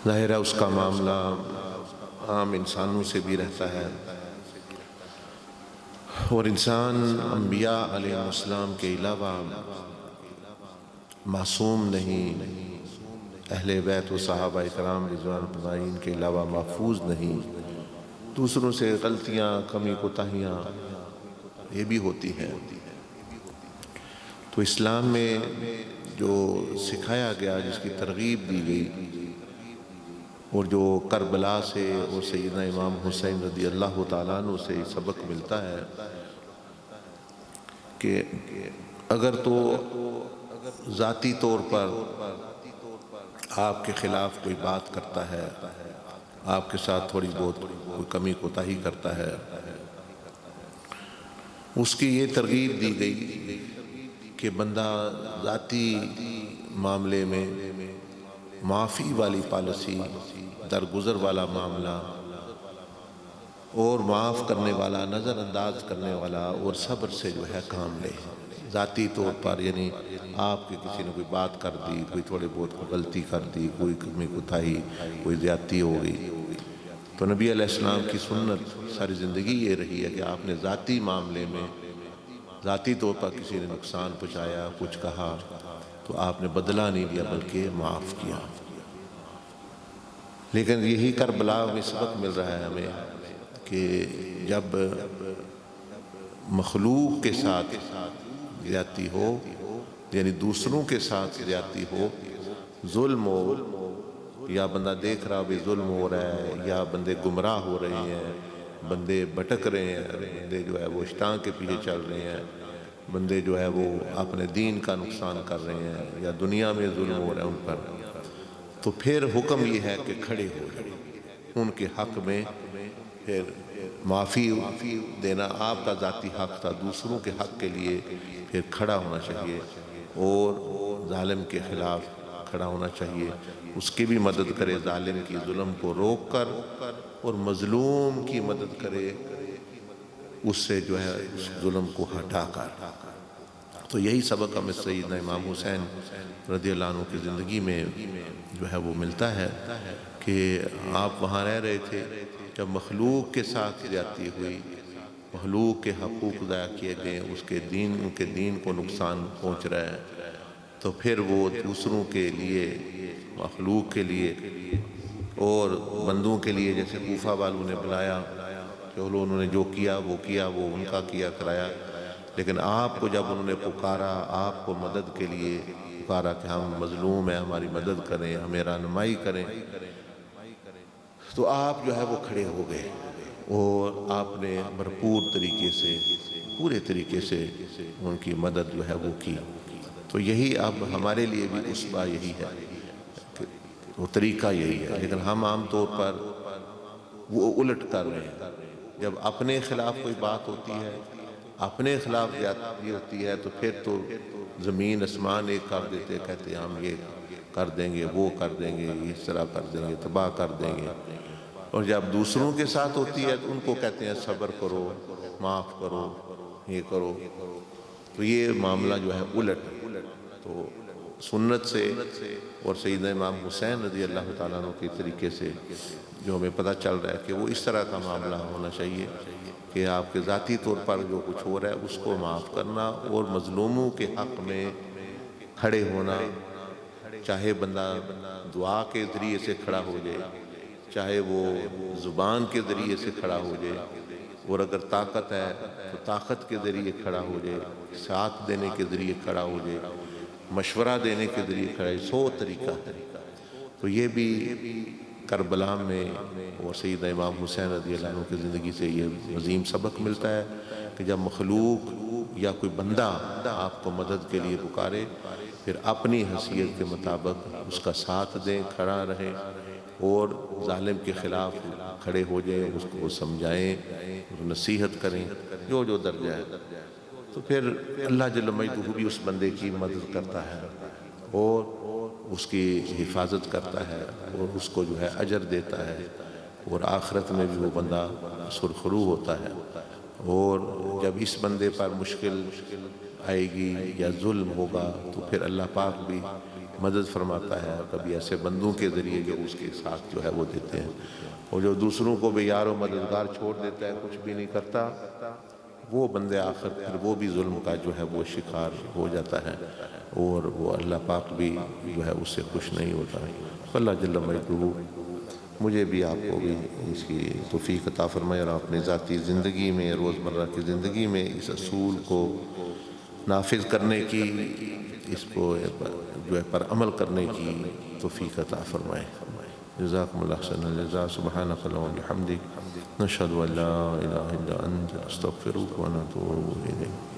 ظاہر ہے اس کا معاملہ عام انسانوں سے بھی رہتا ہے، اور انسان انبیاء علیہ السلام کے علاوہ معصوم نہیں، اہل بیت و صحابہ کرام رضوان اللہ کے علاوہ محفوظ نہیں۔ دوسروں سے غلطیاں، کمی کوتاہیاں یہ بھی ہوتی ہیں۔ تو اسلام میں جو سکھایا گیا، جس کی ترغیب دی گئی، اور جو کربلا سے اور سیدنا امام حسین رضی اللہ تعالیٰ عنہ سے سبق ملتا ہے کہ اگر تو ذاتی طور پر آپ کے خلاف کوئی بات کرتا ہے، آپ کے ساتھ تھوڑی بہت کوئی کمی کوتاہی کرتا ہے، اس کی یہ ترغیب دی گئی کہ بندہ ذاتی معاملے میں معافی والی پالیسی، درگزر والا معاملہ، اور معاف کرنے والا، نظر انداز کرنے والا، اور صبر سے جو ہے کام لے۔ ذاتی طور پر یعنی آپ کے کسی نے کوئی بات کر دی، کوئی تھوڑے بہت غلطی کر دی، کوئی کمی کوتاہی، کوئی زیادتی ہو گئی، تو نبی علیہ السلام کی سنت ساری زندگی یہ رہی ہے کہ آپ نے ذاتی معاملے میں ذاتی طور پر کسی نے نقصان پہنچایا، کچھ کہا، تو آپ نے بدلہ نہیں لیا بلکہ معاف کیا۔ لیکن یہی کربلا میں سبق مل رہا ہے ہمیں کہ جب مخلوق کے ساتھ زیادتی ہو، یعنی دوسروں کے ساتھ زیادتی ہو، ظلم ہو، یا بندہ دیکھ رہا بھی ظلم ہو رہا ہے، یا بندے گمراہ ہو رہے ہیں، بندے بھٹک رہے ہیں، بندے جو ہے وہ شیطان کے پیچھے چل رہے ہیں، بندے جو ہے وہ اپنے دین کا نقصان کر رہے ہیں، یا دنیا میں ظلم ہو رہا ہے ان پر، تو پھر حکم یہ ہے کہ کھڑے ہو جائیں ان کے حق میں۔ پھر معافی دینا آپ کا ذاتی حق تھا، دوسروں کے حق کے لیے پھر کھڑا ہونا چاہیے، اور ظالم کے خلاف کھڑا ہونا چاہیے، اس کی بھی مدد کرے، ظالم کی ظلم کو روک کر، اور مظلوم کی مدد کرے اس سے جو ہے اس ظلم کو ہٹا کر۔ تو یہی سبق ہمیں سیدنا امام حسین رضی اللہ عنہ کی زندگی میں جو ہے وہ ملتا ہے کہ آپ وہاں رہ رہے تھے جب مخلوق کے ساتھ زیادتی ہوئی، مخلوق کے حقوق ضائع کیے گئے، اس کے دین، ان کے دین کو نقصان پہنچ رہا ہے، تو پھر وہ دوسروں کے لیے، مخلوق کے لیے اور بندوں کے لیے، جیسے کوفہ والوں نے بلایا کہ انہوں نے جو کیا وہ ان کا کیا کرایا، لیکن آپ کو جب انہوں نے پکارا، آپ کو مدد کے لیے پکارا کہ ہم مظلوم ہیں، ہماری مدد کریں، ہمیں رہنمائی کریں، تو آپ جو ہے وہ کھڑے ہو گئے، اور آپ نے بھرپور طریقے سے، پورے طریقے سے ان کی مدد جو ہے وہ کی۔ تو یہی اب ہمارے لیے بھی اسوہ یہی ہے، وہ طریقہ یہی ہے، لیکن ہم عام طور پر وہ الٹ کر رہے ہیں۔ جب اپنے خلاف کوئی بات ہوتی ہے، اپنے خلاف زیادتی ہوتی ہے، تو پھر تو زمین آسمان ایک کر دیتے، کہتے ہیں ہم یہ کر دیں گے، وہ کر دیں گے، اس طرح کر دیں گے، تباہ کر دیں گے۔ اور جب دوسروں کے ساتھ ہوتی ہے تو ان کو کہتے ہیں صبر کرو، معاف کرو، یہ کرو۔ تو یہ معاملہ جو ہے الٹ ہے۔ تو سنت سے اور سیدنا امام حسین رضی اللہ تعالیٰ عنہ کے طریقے سے جو ہمیں پتہ چل رہا ہے کہ وہ اس طرح کا معاملہ ہونا چاہیے کہ آپ کے ذاتی طور پر جو کچھ ہو رہا ہے اس کو معاف کرنا، اور مظلوموں کے حق میں کھڑے ہونا، چاہے بندہ دعا کے ذریعے سے کھڑا ہو جائے، چاہے وہ زبان کے ذریعے سے کھڑا ہو جائے، اور اگر طاقت ہے تو طاقت کے ذریعے کھڑا ہو جائے، ساتھ دینے کے ذریعے کھڑا ہو جائے، مشورہ دینے کے ذریعے کھڑا ہے، 100 طریقہ ہے۔ تو یہ بھی کربلا میں اور سیدنا امام حسین رضی اللہ عنہ کی زندگی سے یہ عظیم سبق ملتا ہے کہ جب مخلوق یا کوئی بندہ آپ کو مدد کے لیے پکارے، پھر اپنی حیثیت کے مطابق اس کا ساتھ دیں، کھڑا رہیں، اور ظالم کے خلاف کھڑے ہو جائیں، اس کو سمجھائیں، نصیحت کریں، جو جو درجہ ہے۔ تو پھر اللہ جل مجدہ بھی اس بندے کی مدد کرتا ہے، اور اس کی حفاظت کرتا ہے، اور اس کو جو ہے اجر دیتا ہے، اور آخرت میں بھی وہ بندہ سرخرو ہوتا ہے۔ اور جب اس بندے پر مشکل آئے گی یا ظلم ہوگا تو پھر اللہ پاک بھی مدد فرماتا ہے، اور کبھی ایسے بندوں کے ذریعے جو اس کے ساتھ جو ہے وہ دیتے ہیں، اور جو دوسروں کو بھی یار و مددگار چھوڑ دیتا ہے، کچھ بھی نہیں کرتا، وہ بندے آخر پھر وہ بھی ظلم کا جو ہے وہ شکار ہو جاتا ہے، اور وہ اللہ پاک بھی جو ہے اس سے خوش نہیں ہوتا۔ اللہ جل مجدہ مجھے بھی آپ کو بھی اس کی توفیق عطا فرمائے، اور اپنے ذاتی زندگی میں، روزمرہ کی زندگی میں اس اصول کو نافذ کرنے کی، اس کو جو ہے پر عمل کرنے کی توفیق عطا فرمائے۔ جزاکم اللہ خیر الجزاء، سبحانک اللہم و بحمدک، نشہد ان لا الہ الا انت، نستغفرک و نتوب الیک۔